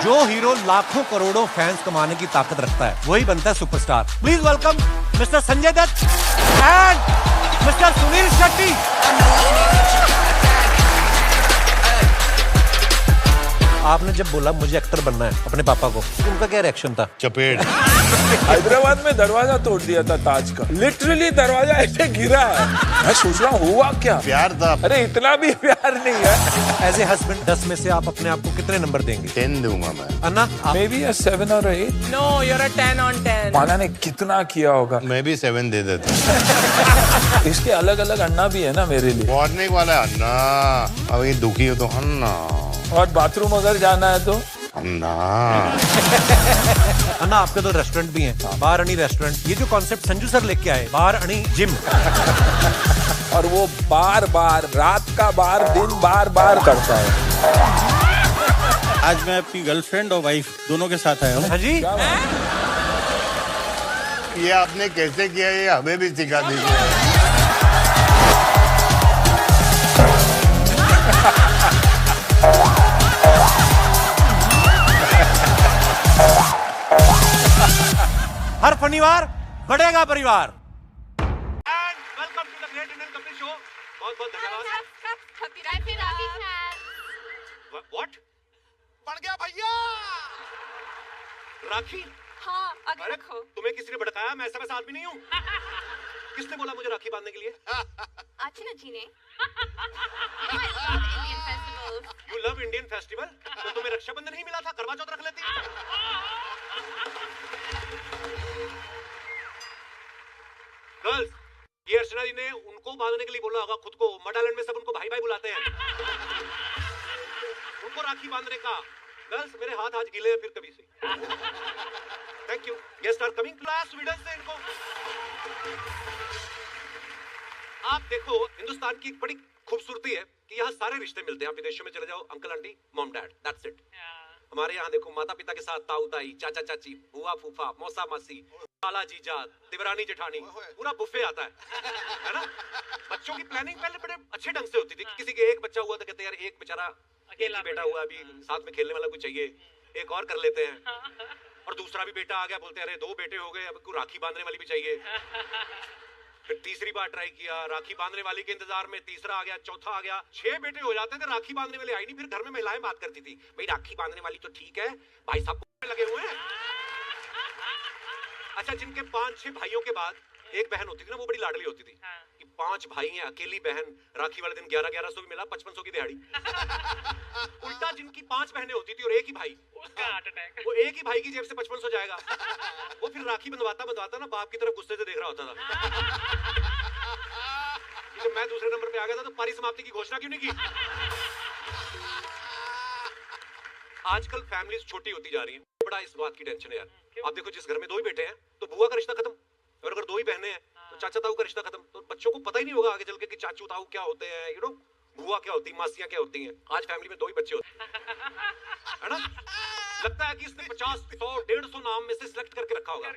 जो हीरो लाखों करोड़ों फैंस कमाने की ताकत रखता है वही बनता है superstar. Please welcome mister Sanjay Dutt and mister Sunil Shetty. आपने जब बोला मुझे एक्टर बनना है अपने पापा को, उनका क्या रिएक्शन था? चपेट। हैदराबाद में दरवाजा तोड़ दिया था ताज का, लिटरली दरवाजा ऐसे गिरा है। मैं सोच रहा हूँ हुआ क्या? प्यार था। अरे इतना भी प्यार नहीं है। एज ए हस्बैंड 10 में से आप अपने आप को कितने नंबर देंगे? 10 दूंगा मैं। अन्ना may be 7 or 8। No, you're a 10 on 10. माना ने कितना किया होगा। मैं भी 7 दे देता। इसके अलग अलग अन्ना भी है ना मेरे लिए। मॉर्निंग वाला है अन्ना, अभी दुखी हो तो अन्ना, और बाथरूम अगर जाना है तो अन्ना। अन्ना आपके तो रेस्टोरेंट भी हैं, बार अनी रेस्टोरेंट। ये जो कॉन्सेप्ट संजू सर लेके आए, बार अनी जिम, और वो बार बार रात का बार दिन बार बार करता है। आज मैं अपनी गर्लफ्रेंड और वाइफ दोनों के साथ आया हूँ। हाँ जी। ये आपने कैसे किया, ये हमें भी सिखा दीजिए। हर शनिवार बढ़ेगा परिवार। And welcome to the great Indian couple show. बहुत बहुत धन्यवाद। व्हाट बढ़ गया भैया? राखी? हाँ, आगे अरे रखो। तुम्हें किसी ने भड़काया? मैं ऐसा वैसा आदमी नहीं हूँ। किसने बोला मुझे राखी बांधने के लिए? अर्चना जी ने। I love Indian festivals. You love Indian festival? तो तुम्हें रक्षाबंधन नहीं मिला था? करवा चौथ रख लेती। गर्ल्स, ये अर्चना जी ने उनको बांधने के लिए बोला होगा, खुद को मड आइलैंड में सब उनको भाई भाई बुलाते हैं। उनको राखी बांधने का। गर्ल्स, मेरे हाथ आज गीले हैं फिर कभी से। Thank you. Guest are coming class Sweden से। इनको आप देखो, हिंदुस्तान की एक बड़ी खूबसूरती है कि यहाँ सारे रिश्ते मिलते हैं। आप विदेशों में चले जाओ, uncle aunty, mom dad, that's it. हमारे यहाँ देखो, माता पिता के साथ ताऊ ताई, चाचा चाची, बुआ फूफा, मौसा मासी, लाला जीजा, देवरानी जेठानी, पूरा बुफे आता है ना? बच्चों की प्लानिंग पहले बड़े अच्छे ढंग से होती थी। किसी के एक बच्चा हुआ तो कहते यार एक बेचारा अकेला बेटा हुआ, अभी साथ में खेलने वाला कोई चाहिए, एक और कर लेते हैं। और दूसरा भी बेटा आ गया, बोलते अरे 2 बेटे हो गए, अब कोई राखी बांधने वाली भी चाहिए। फिर तीसरी बार ट्राई किया, राखी बांधने वाली के इंतजार में तीसरा आ गया, चौथा आ गया, 6 बेटे हो जाते थे, राखी बांधने वाले आई नहीं। फिर घर में महिलाएं बात करती थी, भाई राखी बांधने वाली तो ठीक है, भाई साहब लगे हुए हैं। अच्छा, जिनके 5-6 भाइयों के बाद एक बहन होती थी ना, वो बड़ी लाडली होती थी कि 5 भाई हैं, अकेली बहन, राखी वाले दिन 1100 भी मिला, 5500 की दिहाड़ी। उल्टा जिनकी 5 बहनें होती थी और एक ही भाई, वो एक ही भाई की जेब से 5500 जाएगा। वो फिर राखी बंधवाता ना बाप की तरफ गुस्से से देख रहा होता था। जब मैं दूसरे नंबर पे आ गया था तो पारी समाप्ति की घोषणा क्यों नहीं की? आजकल फैमिलीज छोटी होती जा रही हैं, बड़ा इस बात की टेंशन है यार। आप देखो, जिस घर में 2 ही बेटे हैं तो बुआ का रिश्ता खत्म, और अगर 2 ही बहनें हैं तो चाचा ताऊ का रिश्ता खत्म। तो बच्चों को पता ही नहीं होगा आगे चल के कि चाचू ताऊ क्या होते हैं, यू नो, बुआ क्या होती है, मासियां क्या होती हैं। आज फैमिली में 2 ही बच्चे होते हैं, है ना? लगता है कि इसने 50, 100, 150 नाम में से सिलेक्ट करके रखा होगा,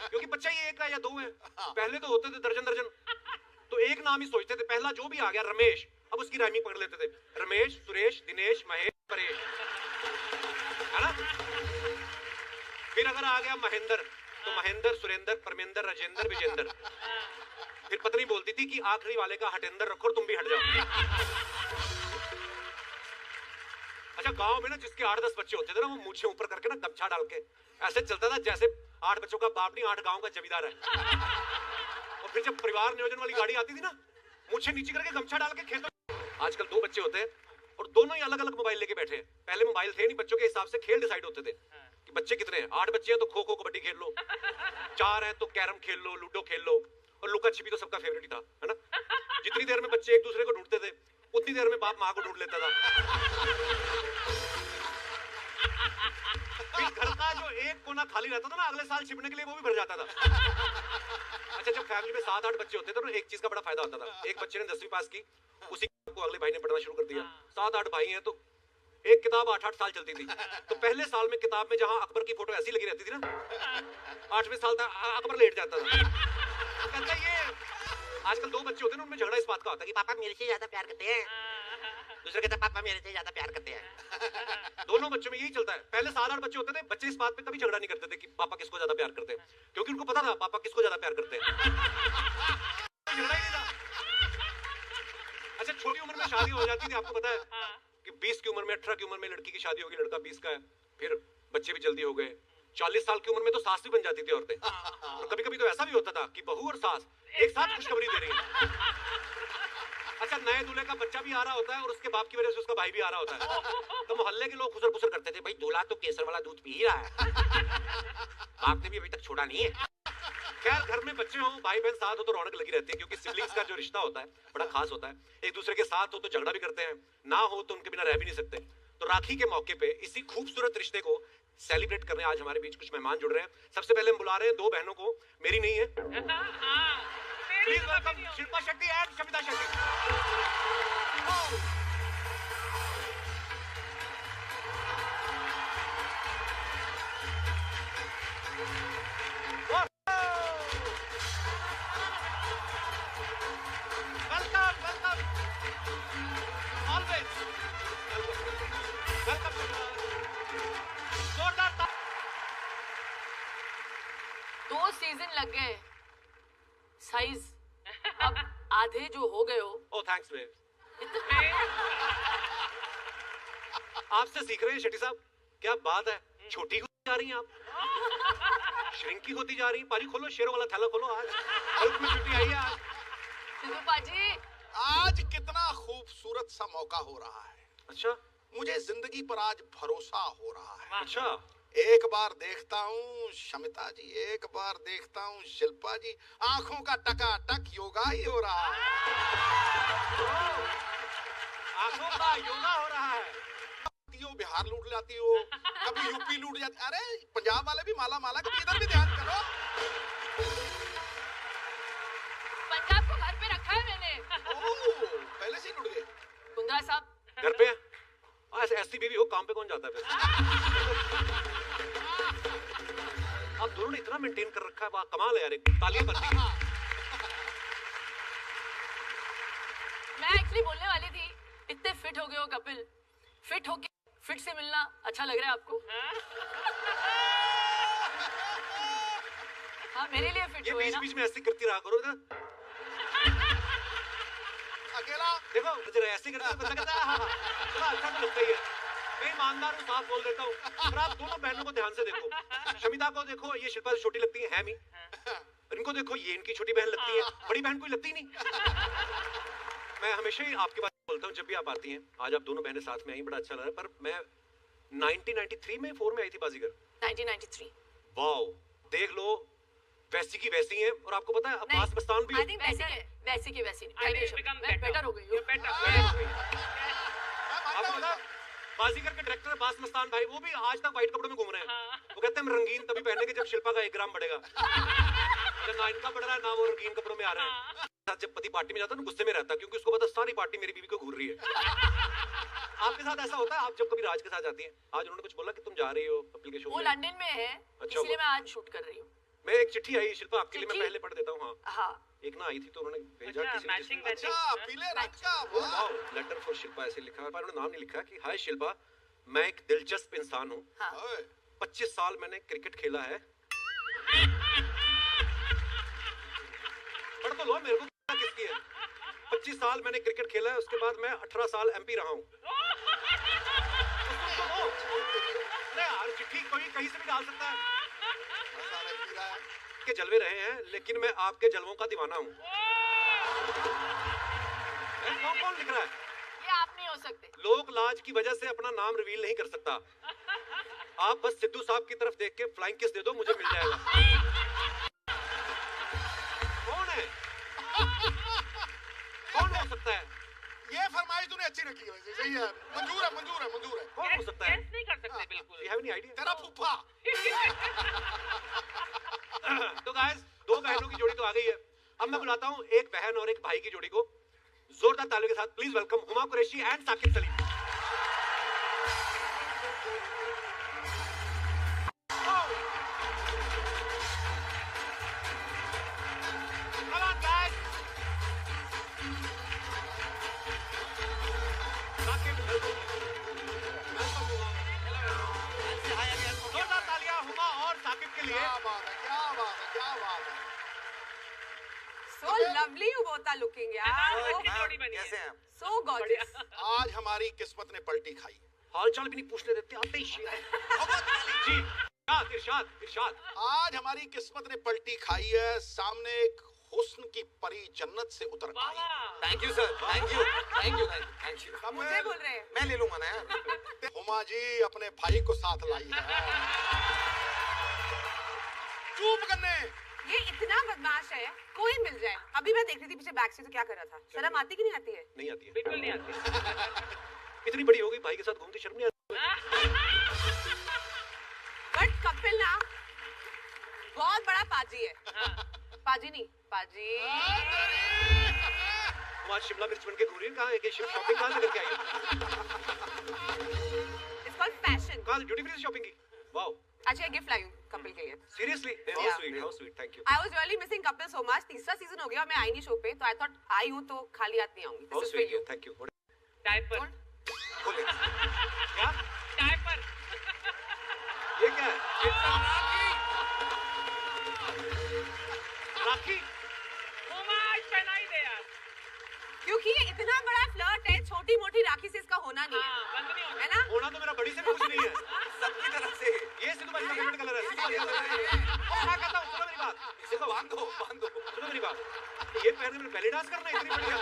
क्योंकि बच्चा ये 1 है या 2 है। पहले तो होते थे दर्जन, तो एक नाम ही सोचते थे। पहला जो भी आ गया रमेश, अब उसकी राइमिंग पकड़ लेते थे, रमेश, सुरेश, दिनेश, महेश, परेश, है ना? फिर अगर आ गया महेंद्र, तो महेंद्र, सुरेंद्र, परमेंद्र, राजेंद्र, विजेंद्र। फिर पत्नी बोलती थी कि आखिरी वाले का हटेंद्र रखो और तुम भी हट जाओ। अच्छा, गांव में ना जिसके 8-10 बच्चे होते थे ना, वो मूछे ऊपर करके ना गमछा डाल के ऐसे चलता था जैसे 8 बच्चों का बाप नहीं, 8 गांव का जमींदार है। और फिर जब परिवार नियोजन वाली गाड़ी आती थी ना, मूछे नीचे करके गमछा डाल के खेतों। आजकल 2 बच्चे होते हैं और दोनों ही अलग अलग मोबाइल लेके बैठे हैं। पहले मोबाइल थे नहीं, बच्चों के हिसाब से खेल डिसाइड होते थे कि बच्चे कितने हैं। 8 बच्चे हैं तो खो खो कबड्डी खेल लो, 4 हैं तो कैरम खेल लो, लूडो खेल लो, और लुका छिपी तो सबका फेवरेट ही था, है ना? जितनी देर में बच्चे एक दूसरे को ढूंढते थे, उतनी देर में बाप माँ को ढूंढ लेता था। घर का जो एक कोना खाली रहता था ना, अगले साल छिपने के लिए वो भी भर जाता था। अच्छा, जब फैमिली में 7-8 बच्चे होते थे तो एक चीज का बड़ा फायदा होता था। एक बच्चे ने 10वीं पास की, उसी को अगले भाई ने पढ़ना शुरू कर दिया। 7-8 भाई हैं तो एक किताब 8-8 साल चलती थी। तो पहले साल में किताब में जहां अकबर की फोटो ऐसी लगी रहती थी ना, 8वें साल तक अकबर लेट जाता था। कहता ये आजकल 2 बच्चे होते हैं ना, उनमें झगड़ा इस बात का होता है कि पापा मेरे से ज्यादा प्यार करते हैं। दूसरा कहता है पापा मेरे से ज्यादा प्यार करते हैं। दोनों बच्चों में यही चलता है। पहले 7-8 बच्चे होते थे, बच्चे इस बात पे कभी झगड़ा नहीं करते थे कि पापा किसको ज्यादा प्यार करते हैं, क्योंकि उनको पता था पापा किसको ज्यादा प्यार करते हैं। झगड़ा ही नहीं था। अच्छा, छोटी उम्र में शादी हो जाती थी, आपको पता है कि 20 की उम्र में, 18 की उम्र में लड़की की शादी होगी, लड़का 20 का है, फिर बच्चे भी जल्दी हो गए। 40 साल की उम्र में तो सास भी बन जाती थी औरतें। और कभी कभी तो ऐसा भी होता था कि बहू और सास एक साथ खुशखबरी दे रही है। अच्छा, नए दूल्हे का बच्चा भी आ रहा होता है और उसके बाप की वजह से उसका भाई भी आ रहा होता है, तो मोहल्ले के लोग खुसर खुसर करते थे, भाई दूल्हा तो केसर वाला दूध पी ही रहा है, बाप ने भी अभी तक छोड़ा नहीं है। खैर, घर में बच्चे हो, भाई बहन साथ हो तो रौनक लगी रहती है, क्योंकि सिबलिंग्स का जो रिश्ता होता है बड़ा खास होता है। एक दूसरे के साथ हो तो झगड़ा भी करते हैं, ना हो तो उनके बिना रह भी नहीं सकते। तो राखी के मौके पे इसी खूबसूरत रिश्ते को सेलिब्रेट करने आज हमारे बीच कुछ मेहमान जुड़ रहे हैं। सबसे पहले हम बुला रहे हैं 2 बहनों को, मेरी नहीं है। Please welcome Shilpa Shetty and Shamita Shetty. Welcome welcome always welcome. जोरदार 2 सीजन लग गए, साइज अब आधे जो हो गए हो। Oh thanks babe. आपसे सीख रहे हैं शेट्टी साहब, क्या बात है, छोटी होती जा रही हैं आप, श्रिंकी होती जा रही हैं। पारी खोलो, शेरों वाला थैला खोलो, आज हल्क में छुट्टी आई है आज। सिद्धू पाजी, आज कितना खूबसूरत सा मौका हो रहा है। अच्छा, मुझे जिंदगी पर आज भरोसा हो रहा है। अच्छा, एक बार देखता हूँ शमिता जी, एक बार देखता हूँ शिल्पा जी, आंखों का टकाटक योगा ही हो रहा है। आंखों का योगा हो रहा है। बिहार लूट जाती हो, कभी यूपी लूट जाती, अरे पंजाब वाले भी माला माला, कभी इधर भी ध्यान करो। पंजाब को घर पे रखा है मैंने। ओह, पहले से ही लूट गए। कुंद्रा साहब घर पे ऐसी बीवी हो, काम पे कौन जाता है फिर? आप दोनों ने इतना मेंटेन कर रखा है, वाह कमाल है यार, एक तालियां बनती हैं। मैं एक्चुअली बोलने वाली थी, इतने फिट हो गए हो कपिल, फिट होके फिट से मिलना अच्छा लग रहा है आपको? हाँ, मेरे लिए फिट ये हुए बीच ना। बीच में ऐसे करती रहा करो ना, अकेला देखो जरा ऐसे करते बंदा कहता है हाँ थोड़ा अच्छा तो लगता ही है। मैं ईमानदार हूँ, साफ बोल देता हूँ। पर आप दोनों बहनों को ध्यान से देखो, शमिता को देखो, ये शिल्पा से छोटी लगती है मी। इनको देखो, ये इनकी छोटी बहन लगती है, बड़ी बहन कोई लगती नहीं। मैं हमेशा ही आपकी बात बोलता हूँ जब भी आप आती हैं। आज आप दोनों बहनें साथ में आई, बड़ा अच्छा लग रहा है। पर मैं 1993 में 4 में आई थी बाजीगर। 1993। वाओ, देख लो, वैसी की वैसी हैं। और आपको पता है अब्बास मस्तान भी I think वैसी की वैसी बेटर हो गई हूँ। आपको पता है बाजीगर के डायरेक्टर अब्बास मस्तान भाई, वो भी आज तक व्हाइट कपड़ों में घूम रहे हैं। वो कहते हैं हम रंगीन तभी पहनेंगे जब शिल्पा का 1 ग्राम बढ़ेगा। ना इनका बढ़ रहा है, ना वो रंगीन कपड़ों में आ रहे हैं। जब पति पार्टी में जाता है ना, गुस्से में रहता है, क्योंकि उसको पता सारी पार्टी मेरी बीवी को घूर रही है। आपके साथ ऐसा होता है? आप जब कभी राज के साथ जाती हैं, आज उन्होंने कुछ बोला कि तुम जा रही हो कपिल के शो में? वो लंदन में है, इसलिए मैं आज शूट कर रही हूँ। मैं एक चिट्ठी आई शिल्पा आपके लिए, मैं पहले पढ़ देता हूँ। हाँ, एक ना आई थी तो उन्होंने भेजा किसी ने, अच्छा, पीले रंग का, वाह। लेटर फॉर शिल्पा ऐसे लिखा है, पर उन्होंने नाम नहीं लिखा कि हाय शिल्पा, मैं एक दिलचस्प इंसान हूँ। 25 साल मैंने क्रिकेट खेला है। पढ़ तो लो, मेरे को किसकी है। 25 साल मैंने क्रिकेट खेला है, उसके बाद मैं 18 साल MP रहा हूँ। यार चिट्ठी कोई कहीं से भी डाल सकता है। के जलवे रहे हैं, लेकिन मैं आपके जलवों का दीवाना हूँ। कौन लिख रहा है? ये आप नहीं हो सकते। लोक लाज की वजह से अपना नाम रिवील नहीं कर सकता। आप बस सिद्धू साहब की तरफ देख के फ्लाइंग किस दे दो, मुझे मिल जाएगा। कौन है? कौन हो सकता है? ये फरमाइश तूने अच्छी रखी है, वैसे सही है, मंजूर है, मंजूर है, मंजूर है। कौन हो सकता है? नहीं कर सकते बिल्कुल। You have any idea? तेरा फूफा। तो गाइस, 2 बहनों की जोड़ी तो आ गई है। अब मैं बुलाता हूँ एक बहन और एक भाई की जोड़ी को। जोरदार तालियों के साथ please welcome Huma Qureshi and Saqib Saleem. Looking यार, कैसे हैं आप? So gorgeous. आज हमारी किस्मत ने पलटी खाई। हाल चाल भी नहीं पूछने देते, आते ही शेर जी। इरशाद इरशाद। आज हमारी किस्मत ने पलटी खाई है। सामने एक हुस्न की परी जन्नत से उतर आई। Thank you sir, thank you, thank you, thank you. मुझे बोल रहे हैं। मैं ले लूंगा ना यार। हुमा जी अपने भाई को साथ लाई है। चुप करने। ये इतना बदमाश है, कोई मिल जाए। अभी मैं देख रही थी पीछे बैक से, तो क्या कर रहा था? शर्म आती कि नहीं आती है? नहीं आती है, बिल्कुल नहीं आती। इतनी बड़ी हो गई, भाई के साथ घूमती, शर्म नहीं आती? बट कपिल ना बहुत बड़ा पाजी है। पाजी नहीं, पाजी। तुम आज शिमला मिर्च बन के घूम रही हो, कहाँ है? शॉपिंग कहाँ से करके आई हो? It's called fashion। कहाँ से? ड्यूटी फ्री से शॉपिंग की? वाओ। अच्छा, ये गिफ्ट लाई हूँ कपिल के लिए। Seriously? Yeah. How sweet, thank you. I was really missing Kapil so much। तीसरा सीजन हो गया, मैं आई नहीं शो पे, तो I thought आई हूँ तो खाली हाथ नहीं आऊंगी। How This is for sweet, you। Thank you. Diaper. बोले क्या? डायपर। ये क्या है? राखी। पहनाई दे यार। क्योंकि ये इतना बड़ा फ्लर्ट है, छोटी मोटी राखी से इसका होना नहीं है, है ना? होना तो मेरा बड़ी से भी कुछ नहीं है। सबकी तरफ से ये सिद्धू भाई का फेवरेट कलर है। क्या कहता हूँ, सुनो मेरी बात। देखो बांध दो, बांध दो। सुनो मेरी बात। ये पहन के मैंने पहले डांस करना है, इतनी बढ़िया।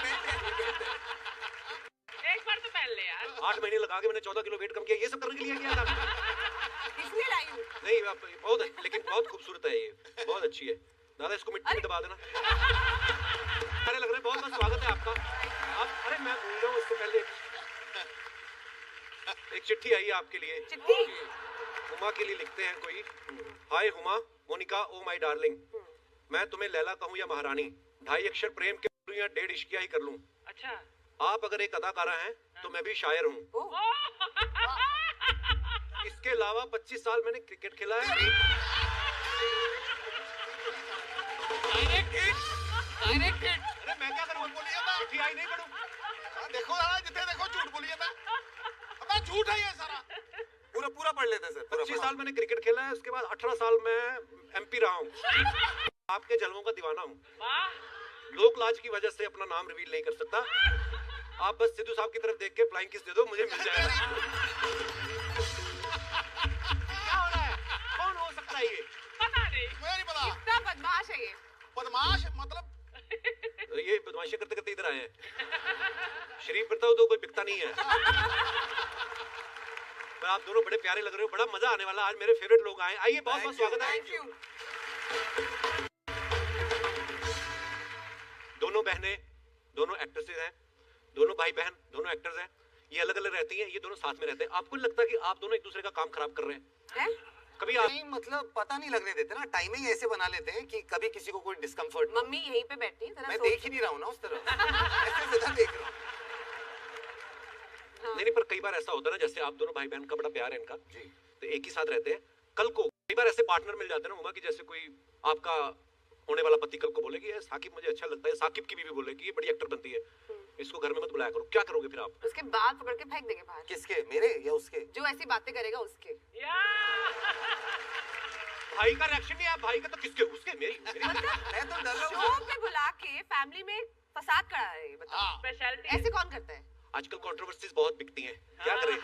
एक बार तो पहन ले यार। 8 महीने लगा के मैंने 14 किलो वेट कम किया, ये सब करने के लिए किया था। इसलिए लाई हूँ। नहीं बहुत, लेकिन बहुत खूबसूरत है ये, बहुत अच्छी है। दादा इसको मिट्टी में दबा देना। अरे लग रहा है बहुत बहुत स्वागत है आपका। आप अरे मैं भूल रहा हूँ, इससे पहले एक चिट्ठी आई है आपके लिए। चिट्ठी? हुमा के लिए लिखते हैं कोई। Hi Huma, Monica oh my darling, मैं तुम्हें लैला कहूँ या महारानी, 2.5 अक्षर प्रेम के बोलूं या 1.5 इश्किया ही कर लूं। अच्छा। आप अगर एक अदाकारा हैं तो मैं भी शायर हूँ। इसके अलावा 25 साल मैंने क्रिकेट खेला है। Direct hit. अरे मैं क्या करूँ? बोलिए ना। चिट्ठी आई नहीं पढ़ूं? देखो ना, जितने देखो झूठ बोलिए ना। अब झूठ है ये सारा। पूरा पूरा पढ़ लेते सर। 25 साल मैंने क्रिकेट खेला है, उसके बाद 18 साल मैं MP रहा हूँ। आपके जलवों का दीवाना हूँ। लोक लाज की वजह से अपना नाम रिवील नहीं कर सकता। आप बस सिद्धू साहब की तरफ देख के फ्लाइंग किस दे दो, मुझे मिल जाएगा। क्या हो रहा है? कौन हो सकता है ये? पता नहीं। मुझे नहीं पता। कितना बदमाश है ये। बदमाश मतलब? ये बदमाशी करते करते इधर आए हैं। शरीफ करता हो तो कोई बिकता नहीं है। पर आप दोनों बड़े प्यारे लग रहे हो, बड़ा मजा आने वाला। आज मेरे फेवरेट लोग आए। आइए, बहुत बहुत स्वागत है। Thank you. दोनों बहनें, दोनों एक्ट्रेसेस हैं, दोनों भाई बहन, दोनों एक्टर्स हैं। ये अलग अलग रहती हैं, ये दोनों साथ में रहते हैं। आपको नहीं लगता कि आप दोनों एक दूसरे का काम खराब कर रहे हैं? कभी आप नहीं, मतलब पता नहीं लगने देते ना, टाइमिंग ऐसे बना लेते हैं कि कभी किसी को कोई डिस्कम्फर्ट। मम्मी यहीं पे बैठी है, मैं देख ही नहीं रहा हूँ ना उस तरफ। ऐसे सीधा देख रहा हूँ। नहीं, पर कई बार ऐसा होता है ना, जैसे आप दोनों भाई बहन का बड़ा प्यार है इनका जी, तो एक ही साथ रहते हैं। कल को कई बार ऐसे पार्टनर मिल जाते हैं ना उमा की, जैसे कोई आपका होने वाला पति कल को बोलेगी ये साकिब मुझे अच्छा लगता है, साकिब की बीवी बोलेगी ये बड़ी एक्टर बनती है, इसको घर में मत बुलाया करो। क्या करोगे फिर आप? उसके बाल पकड़ के फेंक देंगे बाहर। किसके? मेरे या उसके? जो ऐसी बातें करेगा उसके। भाई का रिएक्शन नहीं है, भाई का तो किसके? उसके? मेरी मैं तो डर रहा शो हूँ। पे बुला के फैमिली में फसाद करा है, बताओ। स्पेशलिटी ऐसे कौन करता है? आजकल कंट्रोवर्सीज बहुत बिकती हैं, क्या करें?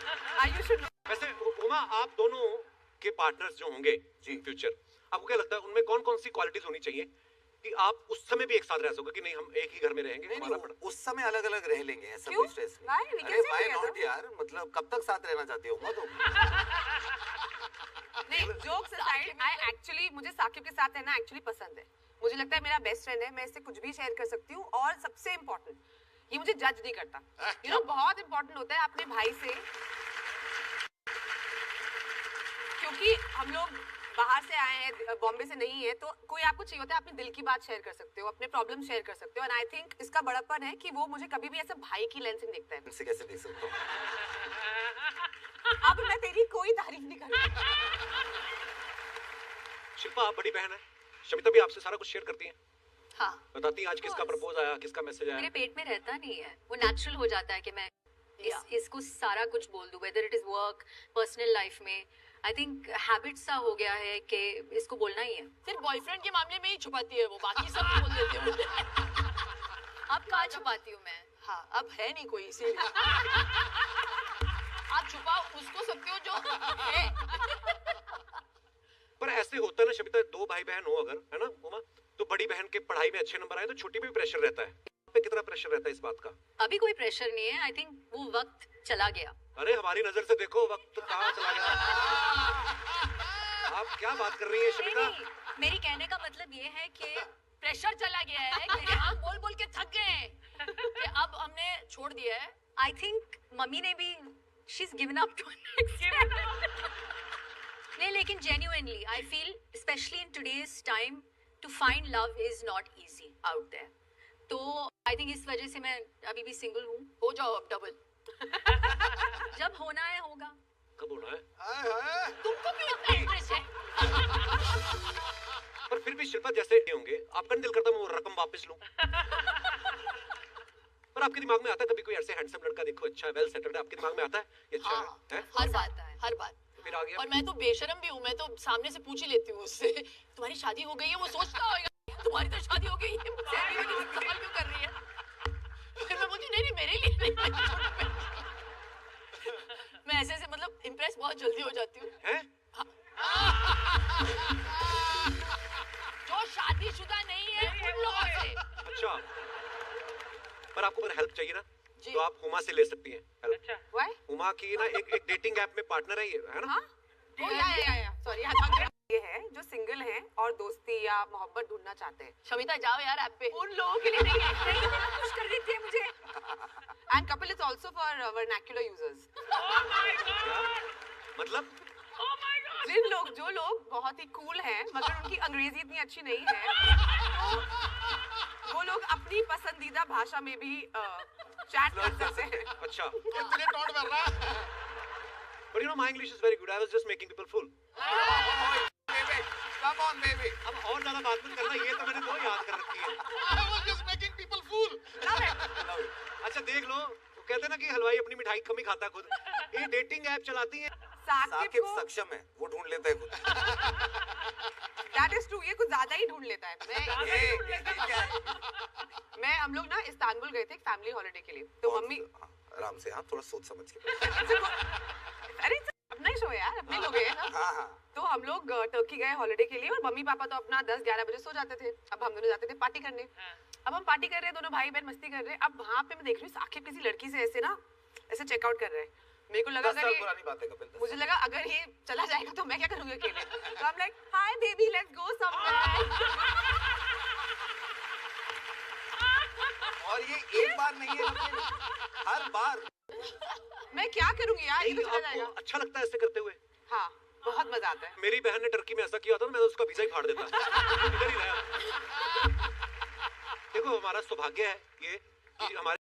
You should know। वैसे उमा, आप दोनों के पार्टनर्स जो होंगे जी फ्यूचर, आपको क्या लगता है उनमें कौन कौन सी क्वालिटीज होनी चाहिए कि आप उस समय भी एक साथ रह सकोगे कि नहीं हम एक ही घर में रहेंगे? नहीं, हमारा नहीं, उस समय अलग अलग रह लेंगे, ऐसा क्यों? कोई स्ट्रेस नहीं। Why? अरे कैसे व्हाई नहीं नॉट यार, मतलब कब तक साथ रहना चाहती हो तुम? नहीं, जोक्स असाइड, आई एक्चुअली मुझे साकिब के साथ रहना एक्चुअली पसंद है। मुझे लगता है मेरा बेस्ट फ्रेंड है, मैं इससे कुछ भी शेयर कर सकती हूँ। और सबसे इम्पोर्टेंट, ये मुझे जज नहीं करता। यू नो, बहुत इम्पोर्टेंट होता है अपने भाई से, क्योंकि हम लोग बाहर से आए हैं, बॉम्बे से नहीं है, तो कोई आपको चाहिए होता है अपने दिल की बात शेयर कर सकते हो, अपने प्रॉब्लम शेयर कर सकते हो। एंड आई थिंक इसका बड़ापन है कि वो मुझे कभी भी ऐसे भाई की लेंस से नहीं देखता है। इनसे कैसे देख सकता हूँ? अब मैं तेरी कोई तारीफ नहीं कर रही। शिल्पा, आप बड़ी बहन है, शमिता भी आपसे सारा कुछ शेयर करती हैं, हाँ, बताती हैं आज किसका प्रपोज आया, किसका मैसेज आया। मेरे पेट में रहता नहीं है, वो नेचुरल हो जाता है कि मैं इसको सारा कुछ बोल दूं, whether it is work, personal life में। आई थिंक हैबिट सा हो गया है कि इसको बोलना ही है। सिर्फ बॉयफ्रेंड के मामले में ही छुपाती है वो, बाकी सब बोल देते हो। अब कहाँ छुपाती हूँ मैं? हाँ अब है नहीं कोई इसीलिए आप छुपा उसको सकते हो जो है। पर ऐसे होता है ना शमिता, दो भाई बहन हो अगर, है ना उमा, तो बड़ी बहन के पढ़ाई में अच्छे नंबर आए तो छोटी पे भी प्रेशर रहता है। पे कितना प्रेशर रहता है इस बात का? अभी कोई प्रेशर नहीं है। आई थिंक वो वक्त चला गया। अरे हमारी नजर से देखो वक्त कहाँ चला गया। आप क्या बात कर रही है शमिता? नहीं, मेरी कहने का मतलब ये है कि प्रेशर चला गया है क्योंकि हम बोल बोल के थक गए हैं कि अब हमने छोड़ दिया है। आई थिंक मम्मी ने भी she is given up to नहीं, लेकिन genuinely I feel specially in today's time to find love is not easy out there. तो आई थिंक इस वजह से मैं अभी भी सिंगल हूँ। हो जाओ अब डबल। जब होना है होगा। कब होना है? तुमको क्यों इतना इंटरेस्ट है? पर फिर भी शिल्पा जैसे होंगे आपका दिल करता मैं वो रकम वापस लूं। पर आपके दिमाग में आता है कभी कोई ऐसे हैंडसम लड़का देखो अच्छा है, वेल सेटल्ड है, आपके दिमाग में आता है ये अच्छा हाँ, है? हर बात है, हर बात। फिर आ गया। और मैं तो बेशरम भी हूँ, मैं तो सामने से पूछ ही लेती हूँ उससे तुम्हारी शादी हो गई है, वो सोचता होगा तुम्हारी तो शादी हो गई है, मुझसे सवाल क्यों कर रही है? फिर मैं बोलती नहीं मेरे लिए नहीं। मैं ऐसे मतलब इम्प्रेस बहुत जल्दी हो जाती हूँ। जो शादीशुदा नहीं है उन लोगों से। अच्छा, पर आपको अगर हेल्प चाहिए ना जी। तो आप हुमा से ले सकती हैं हेल्प। अच्छा, why? हुमा की ना एक डेटिंग ऐप में पार्टनर है ये, है ना? सॉरी, ये है जो सिंगल हैं और दोस्ती या मोहब्बत ढूंढना चाहते हैं। शमिता जाओ यार ऐप पे। उन लोगों के लिए नहीं है। पुश कर देती है मुझे। And couple is also for vernacular users. मतलब जो लोग बहुत ही कूल हैं मगर उनकी अंग्रेजी इतनी अच्छी नहीं है, तो वो लोग अपनी पसंदीदा भाषा में भी चैट कर सकते हैं। अच्छा, कितने टोन कर रहा है? but you know my English is very good. I was just making people fool. Baby, come on baby. अब और ज्यादा बात मत करना, ये तो मैंने दो याद कर रखी है। I was just making people fool. अच्छा देख लो, वो कहते हैं ना कि हलवाई अपनी मिठाई कम ही खाता खुद। ये डेटिंग ऐप चलाती है। साकिब सक्षम है, वो ढूंढ लेता है खुद। That is true, ये कुछ ज्यादा ही ढूंढ लेता है। मैं हम लोग ना इस्तांबुल गए थे एक फैमिली हॉलिडे के लिए, तो मम्मी आराम से, हाँ थोड़ा सोच समझ के। अरे अपना ही शो है यार, अपने लोग हैं ना। हाँ। तो हम लोग टर्की गए हॉलिडे के लिए और मम्मी पापा तो अपना 10-11 बजे सो जाते थे। अब हम दोनों जाते थे पार्टी करने। अब हम पार्टी कर रहे हैं, दोनों भाई बहन मस्ती कर रहे हैं। अब वहाँ पे मैं देख रही हूँ साकिब किसी लड़की से ऐसे ना ऐसे चेकआउट कर रहे हैं। मेरे को लगा अगर पुरानी बात है कपिल, मुझे लगा अगर ये चला जाएगा तो मैं क्या करूँगी अकेले। तो I'm like, hi baby, let's go somewhere। और ये एक बार नहीं है कपिल, हर बार। मैं क्या करूँगी यार, ये तो चला आपको जाएगा। अच्छा लगता है ऐसे करते हुए? हाँ, बहुत मजा आता है। मेरी बहन ने टर्की में ऐसा किया था, मैं तो उसका वीजा ही फाड़ देता। इधर ही रहा। देखो हमारा सौभाग्य है ये कि हमारे